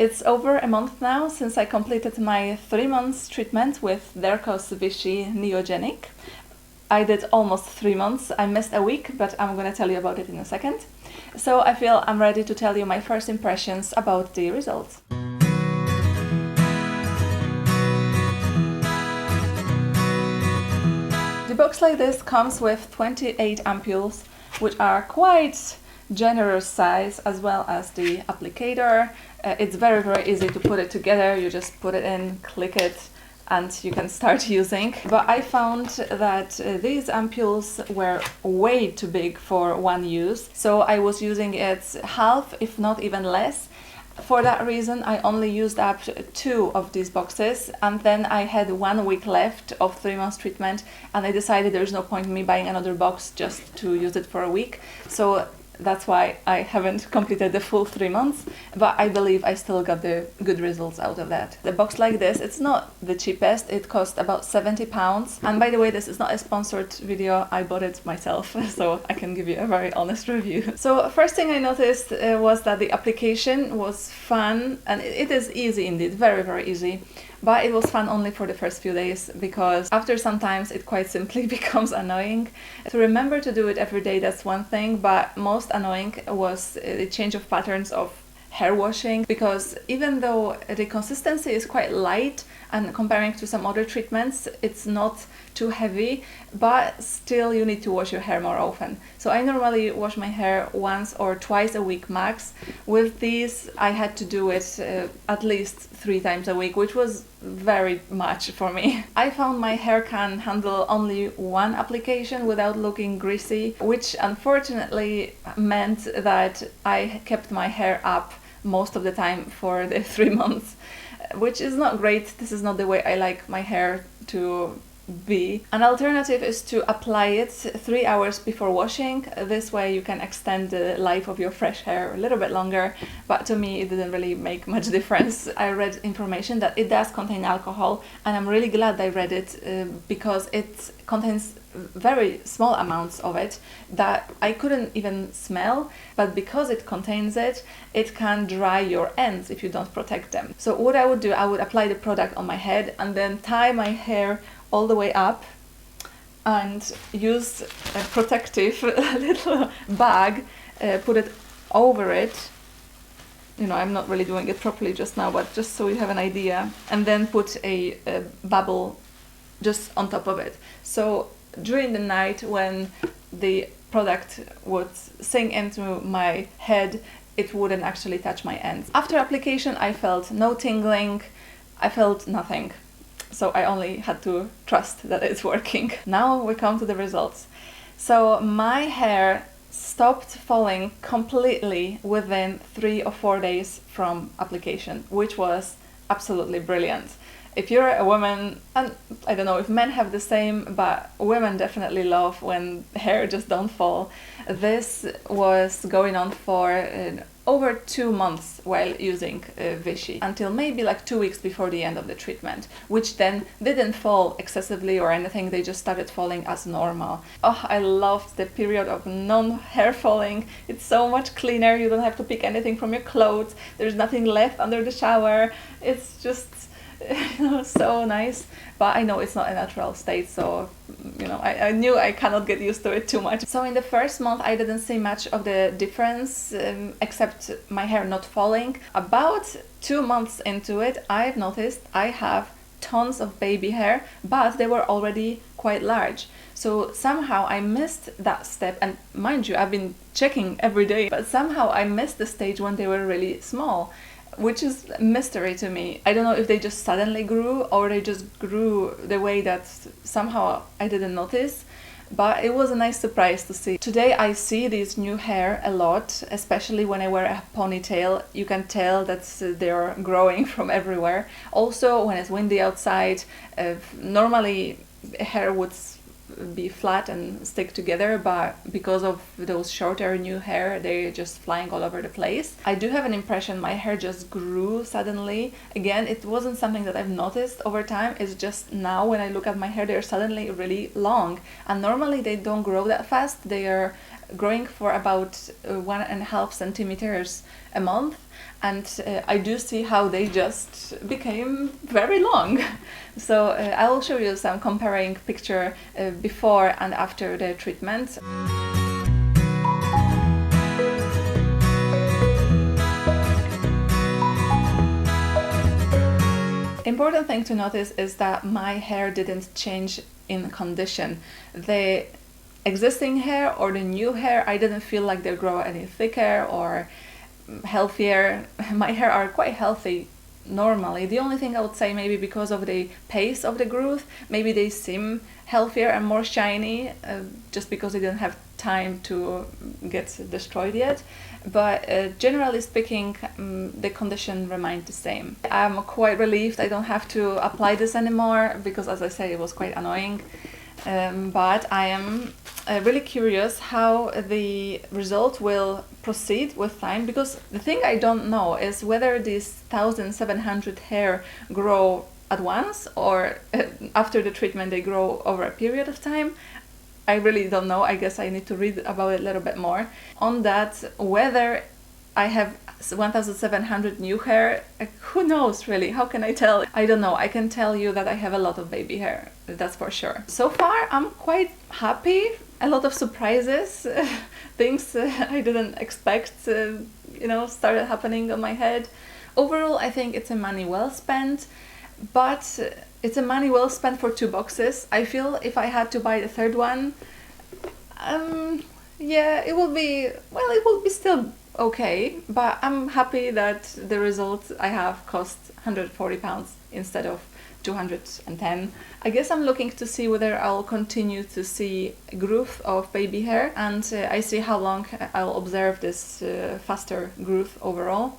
It's over a month now since I completed my 3 months treatment with Dercos Vichy Neogenic. I did almost 3 months. I missed a week, but I'm gonna tell you about it in a second. So I feel I'm ready to tell you my first impressions about the results. The box like this comes with 28 ampoules, which are quite generous size, as well as the applicator. It's very easy to put it together. You just put it in, click it, and you can start using. But I found that these ampoules were way too big for one use, so I was using it half, if not even less. For that reason, I only used up 2 of these boxes, and then I had 1 week left of 3 months treatment, and I decided there's no point in me buying another box just to use it for a week. So that's why I haven't completed the full 3 months, but I believe I still got the good results out of that. The box like this, it's not the cheapest. It cost about £70. And by the way, this is not a sponsored video. I bought it myself, so I can give you a very honest review. So first thing I noticed was that the application was fun, and it is easy indeed, very easy. But it was fun only for the first few days, because after some times it quite simply becomes annoying. To remember to do it every day, that's one thing, but most annoying was the change of patterns of hair washing, because even though the consistency is quite light and comparing to some other treatments it's not too heavy, but still you need to wash your hair more often. So I normally wash my hair once or twice a week max. With these I had to do it at least 3 times a week, which was very much for me. I found my hair can handle only 1 application without looking greasy, which unfortunately meant that I kept my hair up most of the time for the 3 months, which is not great. This is not the way I like my hair to be. An alternative is to apply it 3 hours before washing. This way you can extend the life of your fresh hair a little bit longer, but to me it didn't really make much difference. I read information that it does contain alcohol, and I'm really glad I read it because it contains very small amounts of it that I couldn't even smell, but because it contains it, it can dry your ends if you don't protect them. So what I would do, I would apply the product on my head and then tie my hair all the way up and use a protective little bag, put it over it. You know, I'm not really doing it properly just now, but just so you have an idea, and then put a bubble just on top of it. So during the night when the product would sink into my head, it wouldn't actually touch my ends. After application I felt no tingling, I felt nothing. So I only had to trust that it's working. Now we come to the results. So my hair stopped falling completely within 3 or 4 days from application, which was absolutely brilliant. If you're a woman, and I don't know if men have the same, but women definitely love when hair just don't fall. This was going on for over 2 months while using Vichy, until maybe like 2 weeks before the end of the treatment, which then didn't fall excessively or anything. They just started falling as normal. Oh, I loved the period of non-hair falling. It's so much cleaner. You don't have to pick anything from your clothes. There's nothing left under the shower. It's just so nice. But I know it's not a natural state, so I knew I cannot get used to it too much. So in the first month I didn't see much of the difference, except my hair not falling. About 2 months into it, I've noticed I have tons of baby hair, but they were already quite large. So somehow I missed that step, and mind you, I've been checking every day, but somehow I missed the stage when they were really small, which is a mystery to me. I don't know if they just suddenly grew or they just grew the way that somehow I didn't notice, but it was a nice surprise to see. Today I see these new hair a lot, especially when I wear a ponytail. You can tell that they're growing from everywhere. Also when it's windy outside, normally hair would be flat and stick together, but because of those shorter new hair, they're just flying all over the place. I do have an impression my hair just grew suddenly. Again, it wasn't something that I've noticed over time. It's just now when I look at my hair, they're suddenly really long, and normally they don't grow that fast. They are growing for about 1.5 centimeters a month, and I do see how they just became very long. So I will show you some comparing picture before and after the treatment. Important thing to notice is that my hair didn't change in condition. The existing hair or the new hair, I didn't feel like they grow any thicker or healthier. My hair are quite healthy normally. The only thing I would say, maybe because of the pace of the growth, maybe they seem healthier and more shiny, just because they didn't have time to get destroyed yet. But generally speaking, the condition remained the same. I'm quite relieved I don't have to apply this anymore, because as I say, it was quite annoying. But I am really curious how the result will proceed with time, because the thing I don't know is whether these 1,700 hair grow at once or after the treatment they grow over a period of time. I really don't know. I guess I need to read about it a little bit more. On that, whether I have 1,700 new hair, who knows really? How can I tell? I don't know. I can tell you that I have a lot of baby hair, that's for sure. So far, I'm quite happy. A lot of surprises, things I didn't expect, started happening on my head. Overall, I think it's a money well spent, but it's a money well spent for 2 boxes. I feel if I had to buy the third one, it will be still okay, but I'm happy that the result I have cost £140 instead of 210. I guess I'm looking to see whether I'll continue to see growth of baby hair, and I see how long I'll observe this faster growth overall.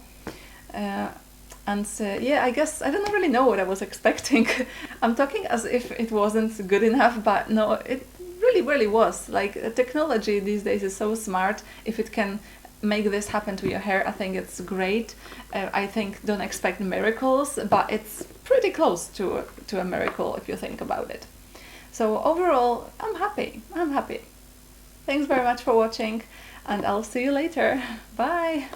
I guess I don't really know what I was expecting. I'm talking as if it wasn't good enough, but no, it really was. Like, technology these days is so smart. If it can make this happen to your hair, I think it's great. I think don't expect miracles, but it's pretty close to a miracle if you think about it. So overall, I'm happy. Thanks very much for watching, and I'll see you later. Bye!